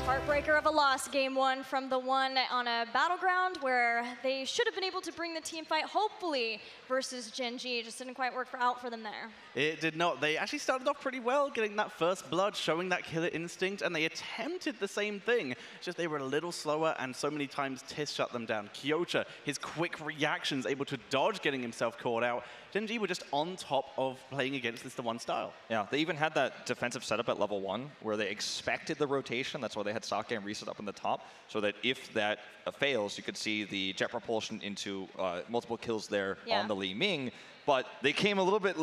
heartbreaker of a loss, game one from TheOne on a battleground where they should have been able to bring the team fight, hopefully, versus Gen.G. It just didn't quite work out for them there. It did not. They actually started off pretty well, getting that first blood, showing that killer instinct, and they attempted the same thing. Just they were a little slower, and so many times Tiss shut them down. Kyocha, his quick reactions, able to dodge, getting himself caught out. Gen.G were just on top of playing against this TheOne style. Yeah, they even had that defensive setup at level 1 where they expected the rotation. That's why they had Sake and Reset up in the top, so that if that fails, you could see the jet propulsion into multiple kills there on the Li Ming. But they came a little bit,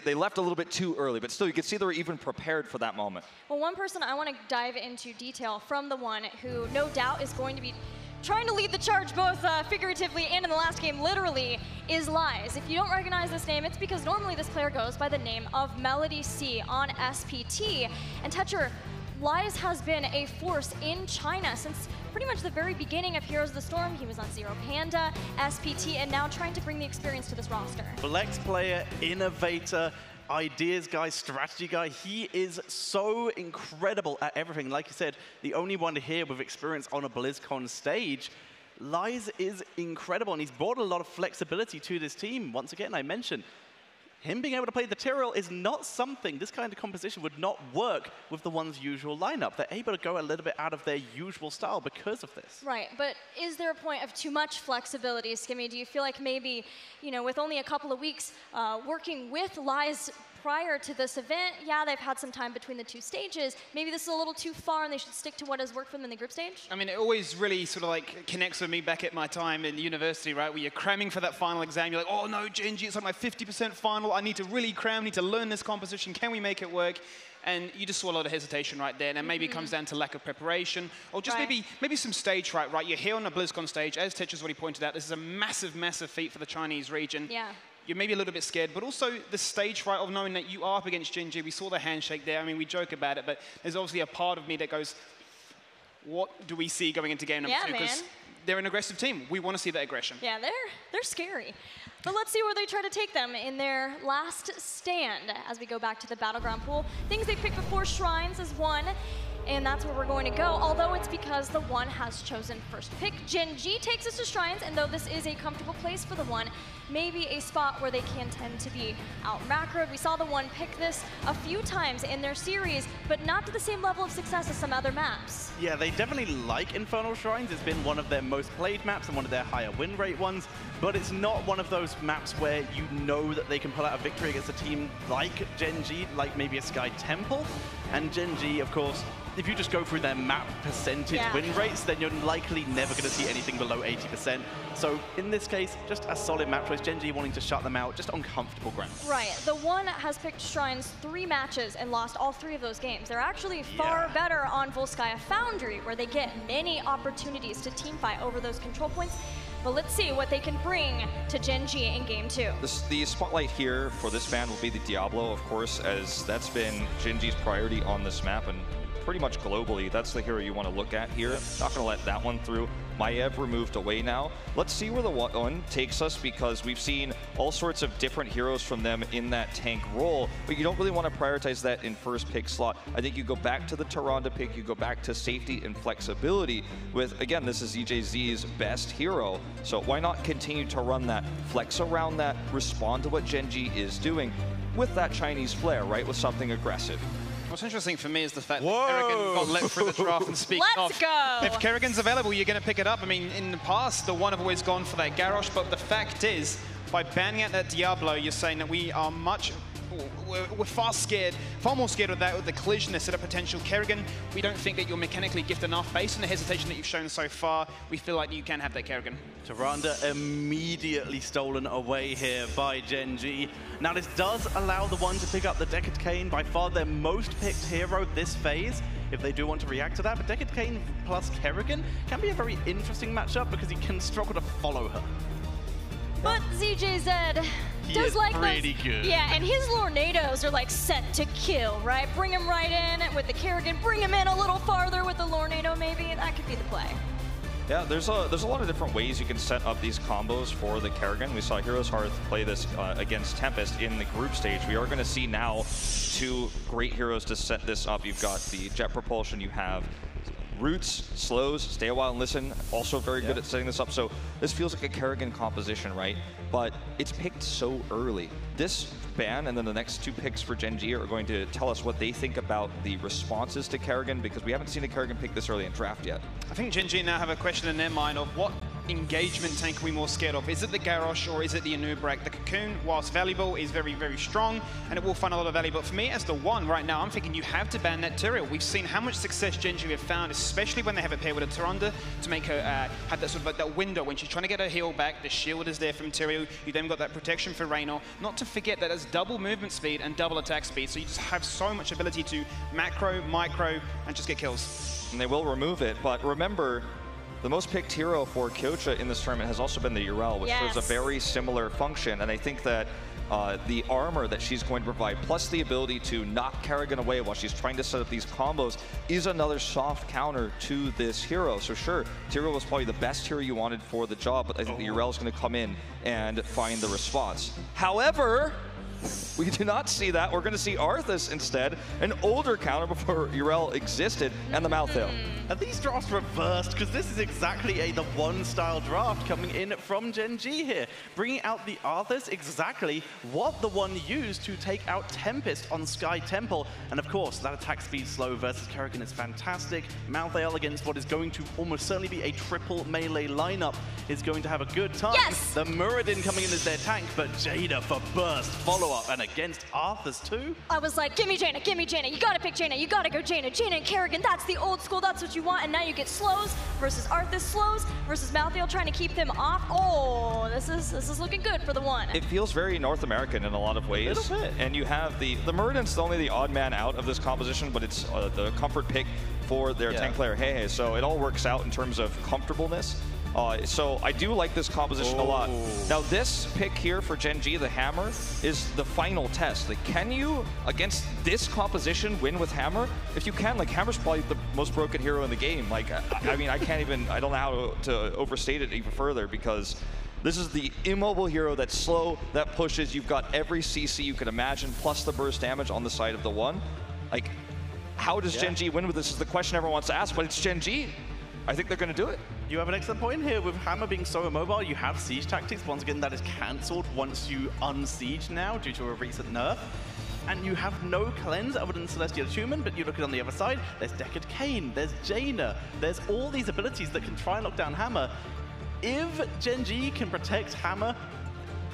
they left a little bit too early, but still you could see they were even prepared for that moment. Well, one person I want to dive into detail from TheOne, who no doubt is going to be trying to lead the charge both figuratively and in the last game literally, is Lies. If you don't recognize this name, it's because normally this player goes by the name of Melody C on SPT. And Tetcher, Lies has been a force in China since pretty much the very beginning of Heroes of the Storm. He was on Zero Panda, SPT, and now trying to bring the experience to this roster. Flex player, innovator, ideas guy, strategy guy. He is so incredible at everything. Like you said, the only one here with experience on a BlizzCon stage. Lies is incredible, and he's brought a lot of flexibility to this team. Once again, I mentioned, him being able to play the Tyrell is not something, this kind of composition would not work with TheOne's usual lineup. They're able to go a little bit out of their usual style because of this. Right, but is there a point of too much flexibility, Skimmy? Do you feel like maybe, you know, with only a couple of weeks working with Lies prior to this event, yeah, they've had some time between the two stages. Maybe this is a little too far and they should stick to what has worked for them in the group stage? I mean, it always really sort of like connects with me back at my time in university, right? Where you're cramming for that final exam. You're like, oh no, Gen.G, it's like my 50% final. I need to really cram, need to learn this composition. Can we make it work? And you just saw a lot of hesitation right there. And maybe it comes down to lack of preparation, or just maybe some stage fright, right? You're here on a BlizzCon stage, as Tetcher's already pointed out, this is a massive, massive feat for the Chinese region. Yeah. You're maybe a little bit scared, but also the stage fright of knowing that you are up against Gen.G. We saw the handshake there. I mean, we joke about it, but there's obviously a part of me that goes, what do we see going into game number 2? Because they're an aggressive team. We want to see that aggression. Yeah, they're scary. But let's see where they try to take them in their last stand as we go back to the Battleground pool. Things they picked before, Shrines is one, and that's where we're going to go, although it's because TheOne has chosen first pick. Gen.G takes us to Shrines, and though this is a comfortable place for TheOne, maybe a spot where they can tend to be out-macroed. We saw TheOne pick this a few times in their series, but not to the same level of success as some other maps. Yeah, they definitely like Infernal Shrines. It's been one of their most played maps and one of their higher win rate ones, but it's not one of those maps where you know that they can pull out a victory against a team like Gen.G, like maybe a Sky Temple. And Gen.G, of course, if you just go through their map percentage win rates, then you're likely never going to see anything below 80%. So in this case, just a solid map choice. Gen.G wanting to shut them out, just on comfortable ground. Right. TheOne has picked Shrines 3 matches and lost all 3 of those games. They're actually far better on Volskaya Foundry, where they get many opportunities to teamfight over those control points. But let's see what they can bring to Gen.G in game 2. The spotlight here for this ban will be the Diablo, of course, as that's been Gen.G's priority on this map, and pretty much globally, that's the hero you want to look at here. Not going to let that one through. Maiev removed away now. Let's see where TheOne takes us, because we've seen all sorts of different heroes from them in that tank role, but you don't really want to prioritize that in first pick slot. I think you go back to the Tyrande pick, you go back to safety and flexibility with, again, this is EJZ's best hero, so why not continue to run that, flex around that, respond to what Gen.G is doing with that Chinese flair, right, with something aggressive. What's interesting for me is the fact that Kerrigan got let through the draft, and speaking Let's go! If Kerrigan's available, you're going to pick it up. I mean, in the past, TheOne have always gone for that Garrosh, but the fact is, by banning out that Diablo, you're saying that we are we're far more scared of that, with the collision, the setup potential. Kerrigan, we don't think that you're mechanically gifted enough. Based on the hesitation that you've shown so far, we feel like you can have that Kerrigan. Tyrande immediately stolen away here by Gen.G. Now this does allow TheOne to pick up the Deckard Cain, by far their most picked hero this phase, if they do want to react to that. But Deckard Cain plus Kerrigan can be a very interesting matchup because he can struggle to follow her. But ZJZ does like pretty good. Yeah, and his Lornados are like set to kill, right? Bring him right in with the Kerrigan, bring him in a little farther with the Lornado maybe. That could be the play. Yeah, there's a lot of different ways you can set up these combos for the Kerrigan. We saw Heroes Hearth play this against Tempest in the group stage. We are going to see now 2 great heroes to set this up. You've got the jet propulsion, you have Roots, slows, stay a while and listen, also very good at setting this up. So this feels like a Kerrigan composition, right? But it's picked so early. This ban and then the next 2 picks for Gen.G are going to tell us what they think about the responses to Kerrigan, because we haven't seen a Kerrigan pick this early in draft yet. I think Gen.G now have a question in their mind of what engagement tank are we more scared of? Is it the Garrosh or is it the Anubrak? The Cocoon, whilst valuable, is very, very strong, and it will find a lot of value. But for me, as the one right now, I'm thinking you have to ban that Tyrael. We've seen how much success Gen.G have found, especially when they have a pair with a Tyrande, to make her have that sort of like that window when she's trying to get her heal back. The shield is there from Tyrael. You then got that protection for Raynor. Not to forget that there's double movement speed and double attack speed, so you just have so much ability to macro, micro, and just get kills. And they will remove it, but remember, the most picked hero for Kyocha in this tournament has also been the Yrel, which serves a very similar function. And I think that the armor that she's going to provide, plus the ability to knock Kerrigan away while she's trying to set up these combos, is another soft counter to this hero. So sure, Tyrael was probably the best hero you wanted for the job, but I think the Yrel is going to come in and find the response. However, we do not see that. We're going to see Arthas instead, an older counter before Yrel existed, and the Malthael. Are these drafts reversed? Because this is exactly the one style draft coming in from Gen.G here. Bringing out the Arthas, exactly what the one used to take out Tempest on Sky Temple. And of course, that attack speed slow versus Kerrigan is fantastic. Malthael against what is going to almost certainly be a triple melee lineup is going to have a good time. Yes! The Muradin coming in as their tank, but Jaina for burst follow-up. And against Arthas too? I was like, give me Jaina, give me Jaina. You gotta pick Jaina, you gotta go Jaina. Jaina and Kerrigan, that's the old school, that's what you want. And now you get slows versus Arthas slows versus Malthael trying to keep them off. Oh, this is looking good for the one. It feels very North American in a lot of ways. A little bit. And you have the Muradin's only the odd man out of this composition, but it's the comfort pick for their tank player Hey. So it all works out in terms of comfortableness. So I do like this composition a lot. Now this pick here for Gen.G, the Hammer, is the final test. Like, can you, against this composition, win with Hammer? If you can, like, Hammer's probably the most broken hero in the game. Like, I mean, I don't know how to overstate it even further, because this is the immobile hero that's slow, that pushes. You've got every CC you could imagine, plus the burst damage on the side of the one. Like, how does Gen.G win with this is the question everyone wants to ask, but it's Gen.G. I think they're going to do it. You have an excellent point here. With Hammer being so immobile, you have siege tactics. Once again, that is cancelled once you unsiege now due to a recent nerf. And you have no cleanse other than Celestial Attunement, but you look at it on the other side, there's Deckard Cain, there's Jaina, there's all these abilities that can try and lock down Hammer. If Gen.G can protect Hammer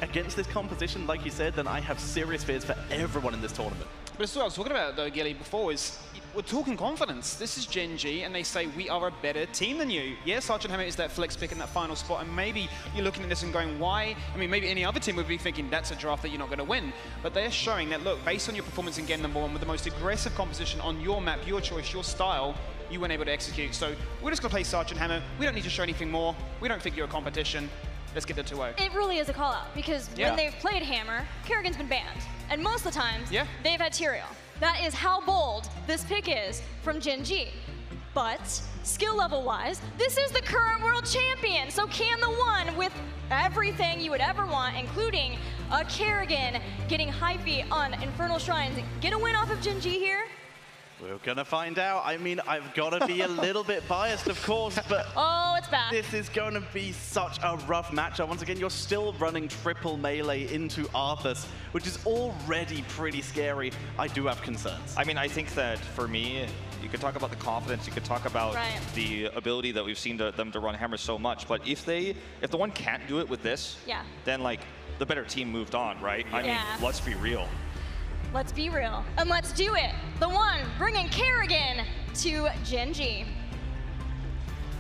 against this composition, like you said, then I have serious fears for everyone in this tournament. But it's what I was talking about, though, Gilly, before, is we're talking confidence. This is Gen.G, and they say we are a better team than you. Yes, Sergeant Hammer is that flex pick in that final spot, and maybe you're looking at this and going, why? I mean, maybe any other team would be thinking that's a draft that you're not going to win. But they're showing that, look, based on your performance in game number 1, with the most aggressive composition on your map, your choice, your style, you weren't able to execute. So we're just going to play Sergeant Hammer. We don't need to show anything more. We don't think you're a competition. Let's get the 2-0. It really is a call-out, because when they've played Hammer, Kerrigan's been banned. And most of the times, they've had Tyrael. That is how bold this pick is from Gen.G. But skill level-wise, this is the current world champion. So can the one with everything you would ever want, including a Kerrigan getting hyphy on Infernal Shrines, get a win off of Gen.G here? We're gonna find out. I mean, I've gotta be a little bit biased, of course, but oh, it's bad. This is gonna be such a rough matchup. Once again, you're still running triple melee into Arthas, which is already pretty scary. I do have concerns. I mean, I think that for me, you could talk about the confidence, you could talk about the ability that we've seen them to run Hammer so much, but if the one can't do it with this, then like the better team moved on, right? I mean, let's be real. Let's be real, and let's do it. The one bringing Kerrigan to Gen.G.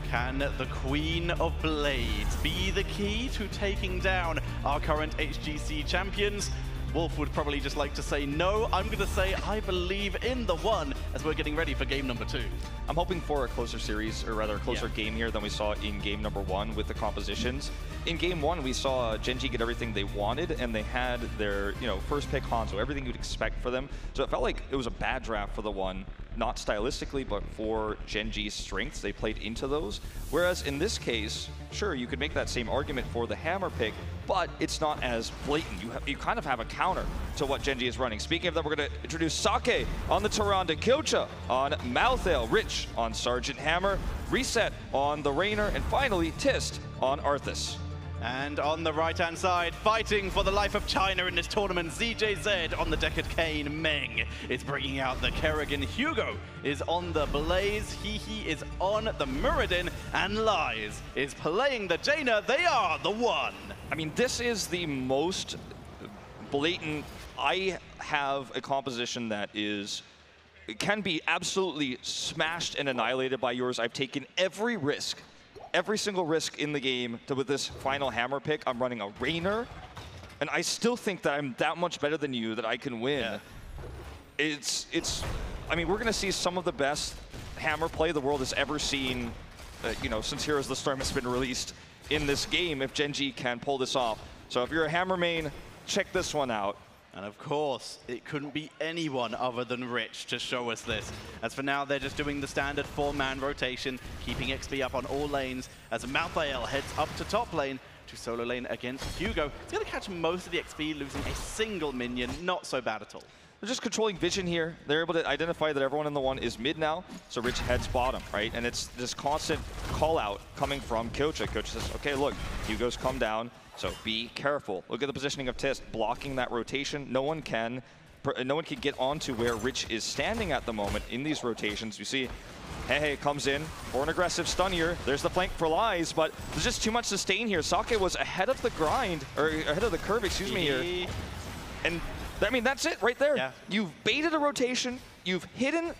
Can the Queen of Blades be the key to taking down our current HGC champions? Wolf would probably just like to say no. I'm going to say I believe in the one as we're getting ready for game number 2. I'm hoping for a closer series, or rather a closer game here than we saw in game number 1 with the compositions. In game 1, we saw Gen.G get everything they wanted, and they had their first pick Hanzo, everything you'd expect for them. So it felt like it was a bad draft for the one. not stylistically, but for Gen.G's strengths. They played into those. Whereas in this case, sure, you could make that same argument for the hammer pick, but it's not as blatant. You kind of have a counter to what Gen.G is running. Speaking of that, we're going to introduce Sake on the Tyrande, Kyocha on Malthael, Rich on Sergeant Hammer, Reset on the Rainer, and finally Tist on Arthas. And on the right-hand side, fighting for the life of China in this tournament, ZJZ on the Deckard Cain. Meng is bringing out the Kerrigan. Hugo is on the Blaze. He is on the Muradin. And Lies is playing the Jaina. They are the one. I mean, this is the most blatant. I have a composition that can be absolutely smashed and annihilated by yours. I've taken every risk. Every single risk in the game with this final hammer pick. I'm running a Rainer, and I still think that I'm that much better than you that I can win. Yeah. I mean, we're gonna see some of the best hammer play the world has ever seen, since Heroes of the Storm has been released in this game, if Gen.G can pull this off. So if you're a hammer main, check this one out. And of course, it couldn't be anyone other than Rich to show us this. As for now, they're just doing the standard 4-man rotation, keeping XP up on all lanes, as Malthael heads up to top lane, to solo lane against Hugo. He's going to catch most of the XP, losing a single minion. Not so bad at all. They're just controlling vision here. They're able to identify that everyone in the one is mid now, so Rich heads bottom, right? And it's this constant call-out coming from Kyocha. Kyocha says, okay, look, Hugo's come down, so be careful. Look at the positioning of Tist, blocking that rotation. No one can get onto where Rich is standing at the moment in these rotations. You see, Hey comes in for an aggressive stun here. There's the flank for Lies, but there's just too much sustain here. Sake was ahead of the grind, or ahead of the curve, excuse me here. And I mean, that's it right there. Yeah. You've baited a rotation, you've hidden,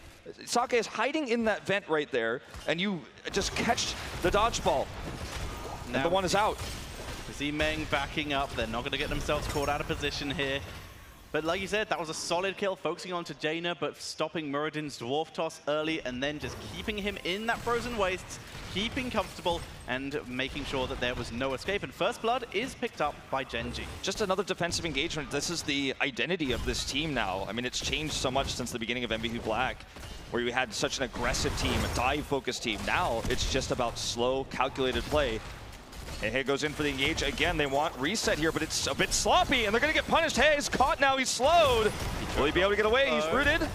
Sake is hiding in that vent right there, and you just catch the dodgeball. And the one is out. We see Meng backing up. They're not going to get themselves caught out of position here. But like you said, that was a solid kill, focusing on to Jaina, but stopping Muradin's Dwarf Toss early, and then just keeping him in that Frozen Wastes, keeping comfortable, and making sure that there was no escape. And First Blood is picked up by Gen.G. Just another defensive engagement. This is the identity of this team now. I mean, it's changed so much since the beginning of MVP Black, where we had such an aggressive team, a dive-focused team. Now, it's just about slow, calculated play. Hey goes in for the engage again. They want reset here, but it's a bit sloppy, and they're going to get punished. Hey, he's caught now. He's slowed. Will he be able to get away? He's rooted.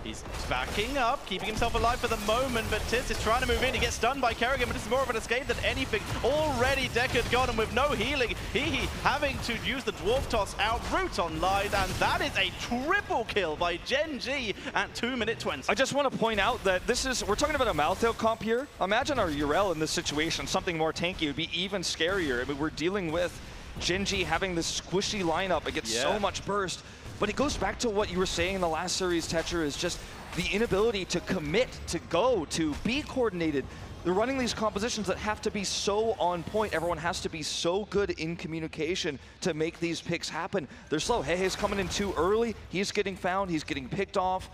He's backing up, keeping himself alive for the moment, but Tist is trying to move in. He gets stunned by Kerrigan, but this is more of an escape than anything. Already Deckard got him with no healing. He having to use the Dwarf Toss out route on Lies, and that is a triple kill by Gen.G at 2:20. I just want to point out that we're talking about a Malthael comp here. Imagine our Yrel in this situation, something more tanky. It would be even scarier. I mean, we're dealing with Gen.G having this squishy lineup against so much burst. But it goes back to what you were saying in the last series, Tetcher, is just the inability to commit, to go, to be coordinated. They're running these compositions that have to be so on point. Everyone has to be so good in communication to make these picks happen. They're slow. He's coming in too early. He's getting found. He's getting picked off.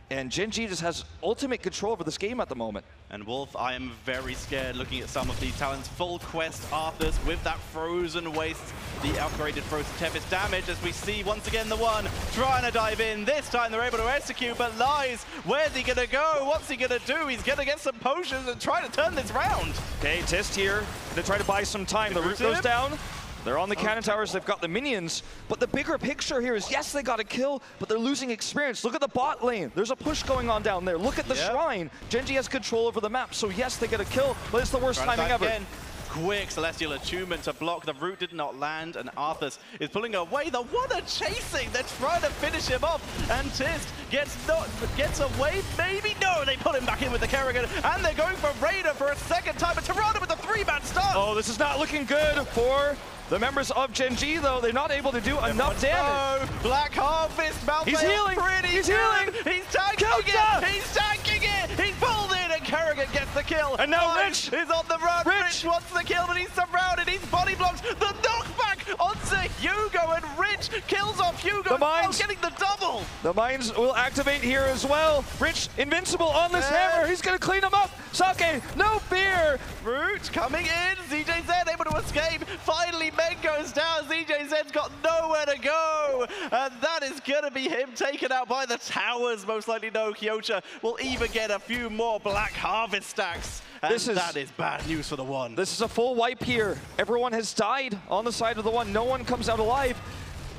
And Gen.G just has ultimate control over this game at the moment. And Wolf, I am very scared looking at some of these talents. Full quest Arthas with that Frozen Waste, the upgraded Frozen Tempest damage, as we see once again the one trying to dive in. This time they're able to execute, but Lies, where's he going to go? What's he going to do? He's going to get some potions and try to turn this round. Okay, Tist here to try to buy some time. The root goes down. They're on the cannon towers, they've got the minions, but the bigger picture here is, yes, they got a kill, but they're losing experience. Look at the bot lane. There's a push going on down there. Look at the shrine. Gen.G has control over the map, so yes, they get a kill, but it's the worst timing ever. Again. Quick Celestial Attunement to block. The root did not land, and Arthas is pulling away. The one are chasing. They're trying to finish him off, and Tist gets away. Maybe no. They put him back in with the Kerrigan, and they're going for Raider for a second time. But Tyrande with a 3-man stun. Oh, this is not looking good for the members of Gen.G, though. They're not able to do enough damage. Black Harvest, Malthael. He's healing. He's healing. He's tanking it. He's tanking it. He's pulled in, and Kerrigan gets the kill. And now Rich is on the run. Rich wants the kill, but he's surrounded. He's body blocked. The knockback onto Hugo, and Rich kills off Hugo. The mines getting the double. The mines will activate here as well. Rich invincible on this hammer. He's going to clean him up. Sake, no fear! Root coming in, ZJZ able to escape. Finally, Men goes down. ZJZ's got nowhere to go. And that is going to be him taken out by the towers. Most likely no, Kyocha will even get a few more Black Harvest stacks. And that is bad news for the One. This is a full wipe here. Everyone has died on the side of the One. No one comes out alive.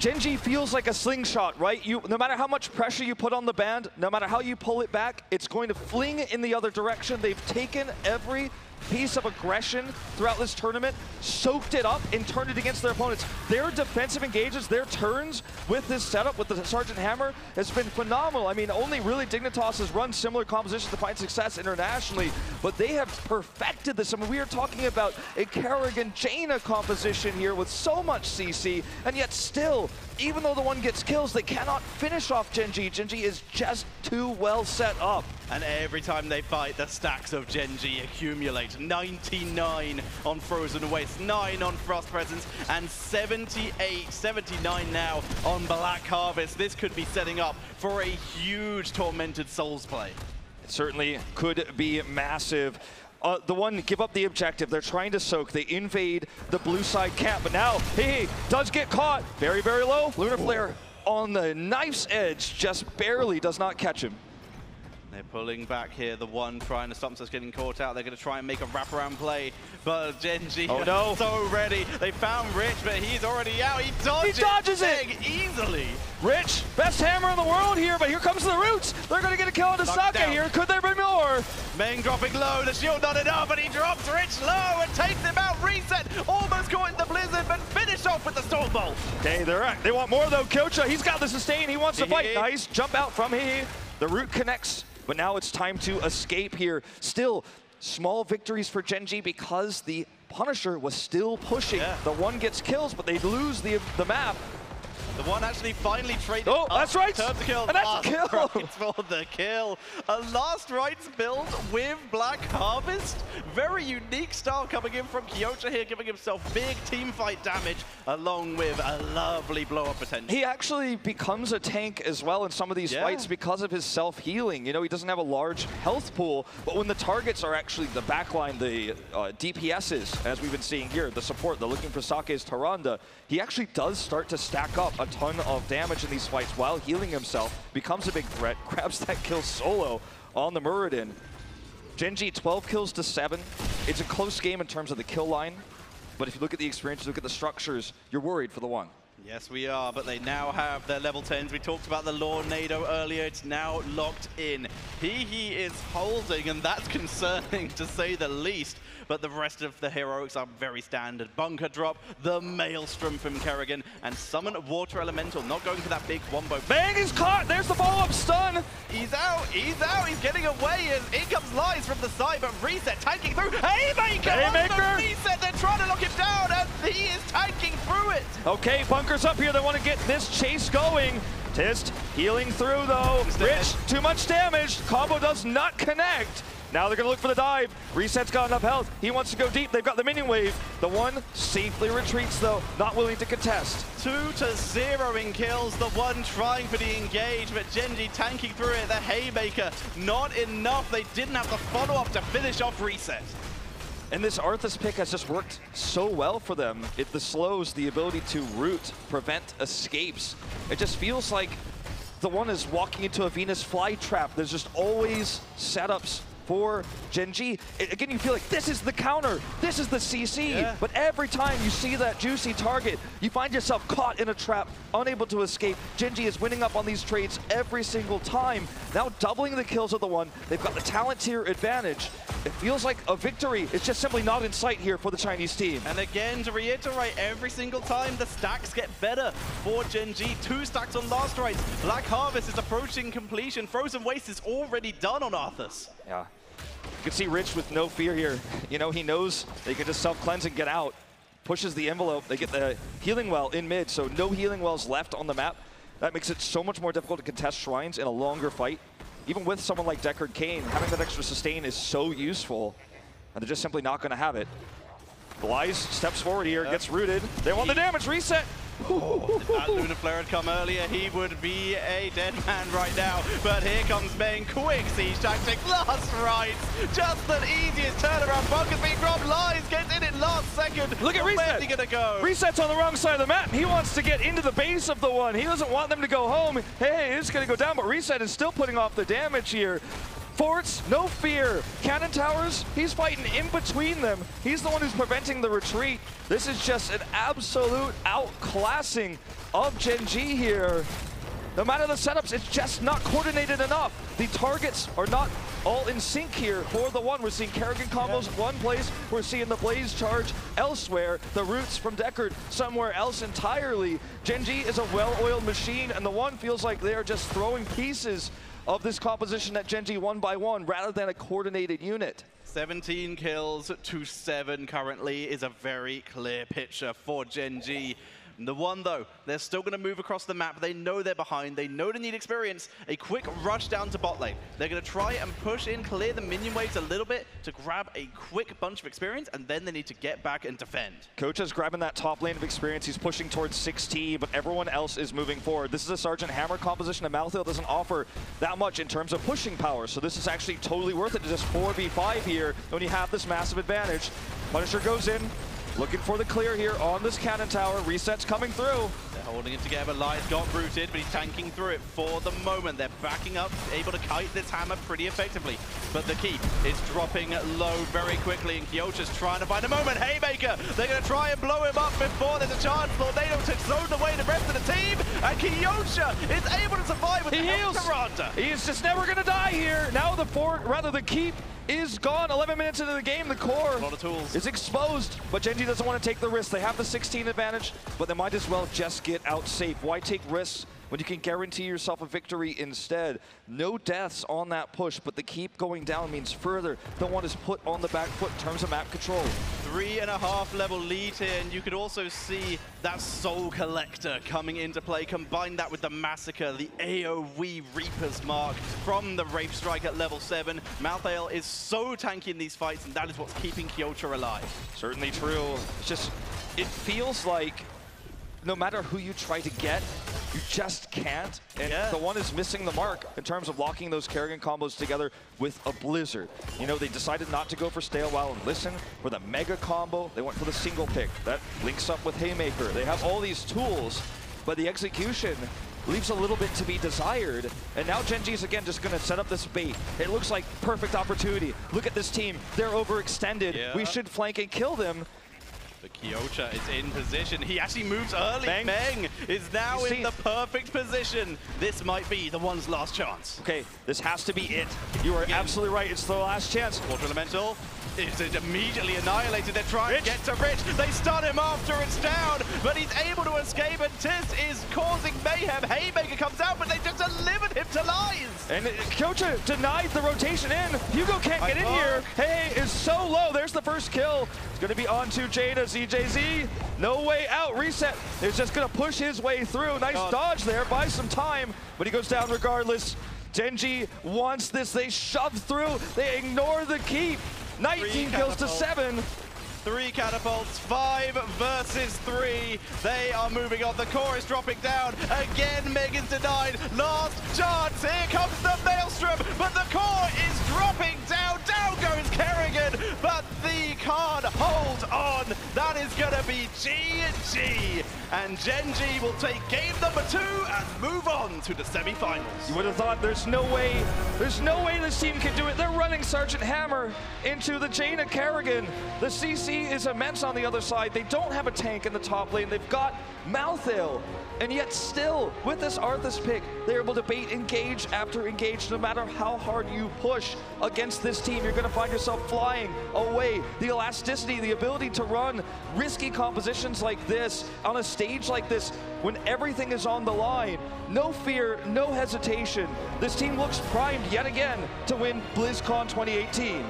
Gen.G feels like a slingshot, right? No matter how much pressure you put on the band, no matter how you pull it back, it's going to fling in the other direction. They've taken every piece of aggression throughout this tournament, soaked it up, and turned it against their opponents. Their defensive engages, their turns with this setup, with the Sergeant Hammer, has been phenomenal. I mean, only really Dignitas has run similar compositions to find success internationally, but they have perfected this. I mean, we are talking about a Kerrigan-Jaina composition here with so much CC, and yet still, even though the One gets kills, they cannot finish off Gen.G. Gen.G is just too well set up. And every time they fight, the stacks of Gen.G accumulate. 99 on Frozen Waste, 9 on Frost Presence, and 79 now on Black Harvest. This could be setting up for a huge Tormented Souls play. It certainly could be massive. The One give up the objective. They're trying to soak. They invade the blue side camp, but now he does get caught. Very, very low. Lunar Flare on the knife's edge, just barely does not catch him. They're pulling back here. The One trying to stop us getting caught out. They're going to try and make a wraparound play, but Gen.G is so ready. They found Rich, but he's already out. He dodges it easily. Rich, best hammer in the world here, but here comes the Roots. They're going to get a kill on Sake here. Could there be more? Meng dropping low. The shield not enough, and he drops Rich low and takes him out. Reset. Almost caught in the blizzard, but finished off with the Storm Bolt. Okay, they want more though. Kyocha, he's got the sustain. He wants to fight. Nice jump out from here. The Root connects. But now it's time to escape here. Still, small victories for Gen.G because the Punisher was still pushing. The One gets kills, but they lose the map. The One actually finally traded. Oh, that's right. Turn to kill. And that's a kill. Rights for the kill. A Last Rights build with Black Harvest. Very unique style coming in from Kyocha here, giving himself big team fight damage, along with a lovely blow-up potential. He actually becomes a tank as well in some of these fights because of his self-healing. You know, he doesn't have a large health pool, but when the targets are actually the backline, the DPSs, as we've been seeing here, the support, they're looking for Sake's Tyrande, he actually does start to stack up a ton of damage in these fights while healing himself, becomes a big threat, grabs that kill solo on the Muradin. Gen.G 12 kills to 7. It's a close game in terms of the kill line, but if you look at the experience, look at the structures, you're worried for the One. Yes, we are, but they now have their level 10s. We talked about the Lornado earlier. It's now locked in. He is holding, and that's concerning to say the least. But the rest of the heroics are very standard. Bunker drop, the Maelstrom from Kerrigan, and summon Water Elemental, not going for that big wombo. Bang is caught! There's the follow-up stun! He's out, he's getting away. In comes Lies from the side, but Reset tanking through. Haymaker! On the Reset, they're trying to lock him down, and he is tanking through it. Okay, Bunker's up here. They want to get this chase going. Tist healing through, though. Rich, too much damage. Combo does not connect. Now they're going to look for the dive. Reset's got enough health. He wants to go deep. They've got the minion wave. The One safely retreats, though, not willing to contest. 2-0 in kills. The One trying for the engage, but Gen.G tanking through it. The Haymaker, not enough. They didn't have the follow-up to finish off Reset. And this Arthas pick has just worked so well for them. The slows, the ability to root, prevent escapes. It just feels like the One is walking into a Venus flytrap. There's just always setups for Gen.G. Again, you feel like this is the counter, this is the CC, but every time you see that juicy target, you find yourself caught in a trap, unable to escape. Gen.G is winning up on these trades every single time. Now doubling the kills of the One. They've got the talent tier advantage. It feels like a victory. It's just simply not in sight here for the Chinese team. And again, to reiterate, every single time the stacks get better for Gen.G. 2 stacks on Last Rights. Black Harvest is approaching completion. Frozen Waste is already done on Arthas. Yeah. You can see Rich with no fear here. You know, he knows they can just self-cleanse and get out. Pushes the envelope. They get the healing well in mid, so no healing wells left on the map. That makes it so much more difficult to contest shrines in a longer fight. Even with someone like Deckard Cain, having that extra sustain is so useful, and they're just simply not going to have it. Blyze steps forward here, gets rooted. They want the damage, Reset. Oh, if that Lunar Flare had come earlier, he would be a dead man right now. But here comes Main. Quick siege tactic, last rights. Just the easiest turnaround. Bunker's being dropped. Lies gets in it last second. Look at Reset. Where's he gonna go? Reset's on the wrong side of the map. He wants to get into the base of the one. He doesn't want them to go home. Hey, it's gonna go down, but Reset is still putting off the damage here. Forts, no fear. Cannon towers, he's fighting in between them. He's the one who's preventing the retreat. This is just an absolute outclassing of Gen.G here. No matter the setups, it's just not coordinated enough. The targets are not all in sync here for the one. We're seeing Kerrigan combos one place. We're seeing the Blaze charge elsewhere. The roots from Deckard somewhere else entirely. Gen.G is a well-oiled machine, and the one feels like they are just throwing pieces of this composition at Gen.G one by one rather than a coordinated unit. 17 kills to 7 currently is a very clear picture for Gen.G. The one, though, they're still going to move across the map. They know they're behind. They know they need experience. A quick rush down to bot lane. They're going to try and push in, clear the minion waves a little bit to grab a quick bunch of experience, and then they need to get back and defend. Coach is grabbing that top lane of experience. He's pushing towards 6T, but everyone else is moving forward. This is a Sergeant Hammer composition, and Malthael doesn't offer that much in terms of pushing power, so this is actually totally worth it to just 4v5 here when you have this massive advantage. Punisher goes in. Looking for the clear here on this cannon tower. Reset's coming through. They're holding it together. Lies got rooted, but he's tanking through it for the moment. They're backing up, able to kite this hammer pretty effectively. But the key is dropping low very quickly, and Kyocha's trying to find a moment. Haymaker, they're going to try and blow him up before there's a chance. Tornado to zone away the rest of the team, and Kyocha is able to survive with the Karanta. He is just never going to die here. Now the fort, rather the keep, is gone. 11 minutes into the game, the core a lot of tools is exposed, but Gen.G doesn't want to take the risk. They have the 16 advantage, but they might as well just get out safe. Why take risks when you can guarantee yourself a victory instead? No deaths on that push, but the keep going down means further the one is put on the back foot in terms of map control. 3.5 level lead here, and you could also see that Soul Collector coming into play. Combine that with the Massacre, the AoE Reaper's Mark from the Wraith Strike at level 7. Malthael is so tanky in these fights, and that is what's keeping Kyocha alive. Certainly true. It's just, it feels like no matter who you try to get, you just can't. And the one is missing the mark in terms of locking those Kerrigan combos together with a Blizzard. You know, they decided not to go for Stay a While and Listen for the mega combo. They went for the single pick. That links up with Haymaker. They have all these tools, but the execution leaves a little bit to be desired. And now Gen.G is again just going to set up this bait. It looks like perfect opportunity. Look at this team. They're overextended. Yeah. We should flank and kill them. But Kyocha is in position. He actually moves early. Meng is now in the perfect position. This might be the one's last chance. Okay, this has to be it. You are absolutely right. It's the last chance. Water Elemental is immediately annihilated. They're trying to get to Rich. They stun him after it's down, but he's able to escape, and Tis is causing mayhem. Haymaker comes out, but they just delivered him to Lies. And Kyocha denied the rotation in. Hugo can't get in here. Hey is so low. There's the first kill. It's going to be on to Jada. CJZ, no way out. Reset is just going to push his way through. Nice dodge there, buys some time, but he goes down regardless. Gen.G wants this. They shove through. They ignore the keep. 19 kills to 7. 3 catapults, 5 versus 3. They are moving on. The core is dropping down. Again, Meg is denied. Last chance. Here comes the Maelstrom, but the core is dropping down. Down goes Kerrigan, but the card holds on. That is going to be G&G. And Gen.G will take game number 2 and move on to the semi-finals. You would have thought there's no way this team can do it. They're running Sergeant Hammer into the Jaina Kerrigan. The CC is immense on the other side. They don't have a tank in the top lane. They've got Malthael. And yet still, with this Arthas pick, they're able to bait engage after engage. No matter how hard you push against this team, you're going to find yourself flying away. The elasticity, the ability to run risky compositions like this on a stage like this when everything is on the line. No fear, no hesitation. This team looks primed yet again to win BlizzCon 2018.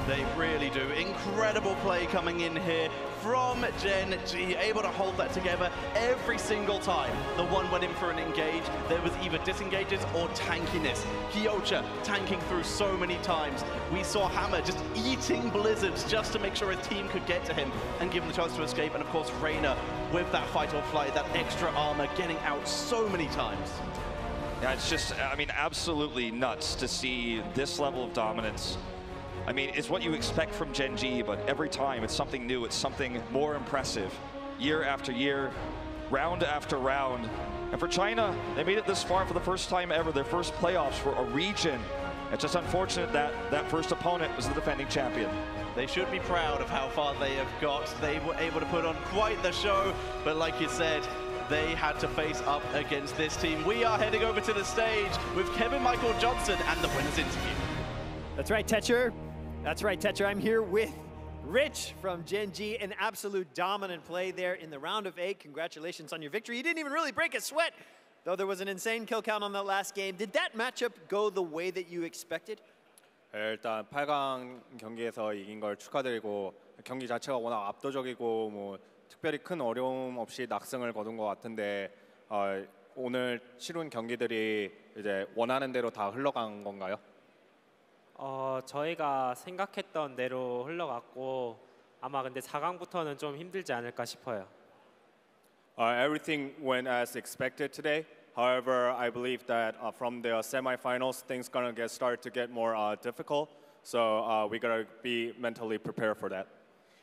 They really do. Incredible play coming in here from Gen.G, able to hold that together every single time. The one went in for an engage. There was either disengages or tankiness. Kyocha tanking through so many times. We saw Hammer just eating blizzards just to make sure his team could get to him and give him the chance to escape. And of course, Reina with that fight or flight, that extra armor, getting out so many times. Yeah, it's just, I mean, absolutely nuts to see this level of dominance. I mean, it's what you expect from Gen.G, but every time it's something new, it's something more impressive. Year after year, round after round. And for China, they made it this far for the first time ever, their first playoffs for a region. It's just unfortunate that that first opponent was the defending champion. They should be proud of how far they have got. They were able to put on quite the show, but like you said, they had to face up against this team. We are heading over to the stage with Kevin Michael Johnson and the winners interview. That's right, Tetcher. That's right, Tetcher. I'm here with Rich from Gen.G, an absolute dominant play there in the round of 8. Congratulations on your victory. You didn't even really break a sweat, though there was an insane kill count on that last game. Did that matchup go the way that you expected? 일단 8강 경기에서 이긴 걸 축하드리고 경기 자체가 워낙 압도적이고 뭐 특별히 큰 어려움 없이 낙승을 거둔 것 같은데 오늘 치룬 경기들이 이제 원하는 대로 다 흘러간 건가요? 저희가 생각했던 대로 흘러갔고 아마 근데 4강부터는 좀 힘들지 않을까 싶어요. Everything went as expected today. However, I believe that from the semifinals, things gonna start to get more difficult. So we gotta be mentally prepared for that.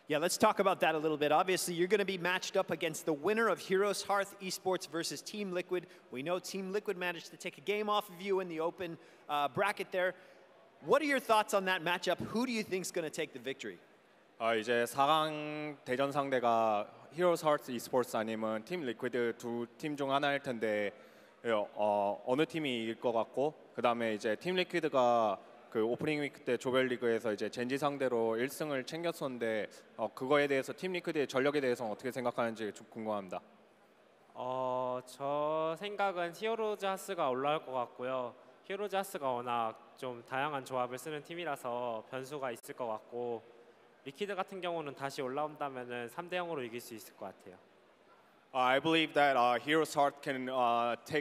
Yeah, let's talk about that a little bit. Obviously, you're going to be matched up against the winner of Heroes Hearth Esports versus Team Liquid. We know Team Liquid managed to take a game off of you in the open bracket there. What are your thoughts on that matchup? Who do you think is going to take the victory? 이제 4강 대전 상대가 Heroes Hearth Esports 아니면 팀 리퀴드 두 팀 중 하나일 텐데 어느 팀이 이길 것 같고 그다음에 이제 팀 리퀴드가 그 오프닝 위크 때 조별리그에서 이제 젠지 상대로 1승을 챙겼었는데 그거에 대해서 팀 리퀴드의 전력에 대해서 어떻게 생각하는지 좀 궁금합니다. 저 생각은 히어로즈 하스가 올라올 것 같고요. 히어로즈 하스가 워낙 좀 다양한 조합을 쓰는 팀이라서 변수가 있을 것 같고 리퀴드 같은 경우는 다시 올라온다면은 3대 0으로 이길 수 있을 것 같아요. I believe that Heroes Hearth can take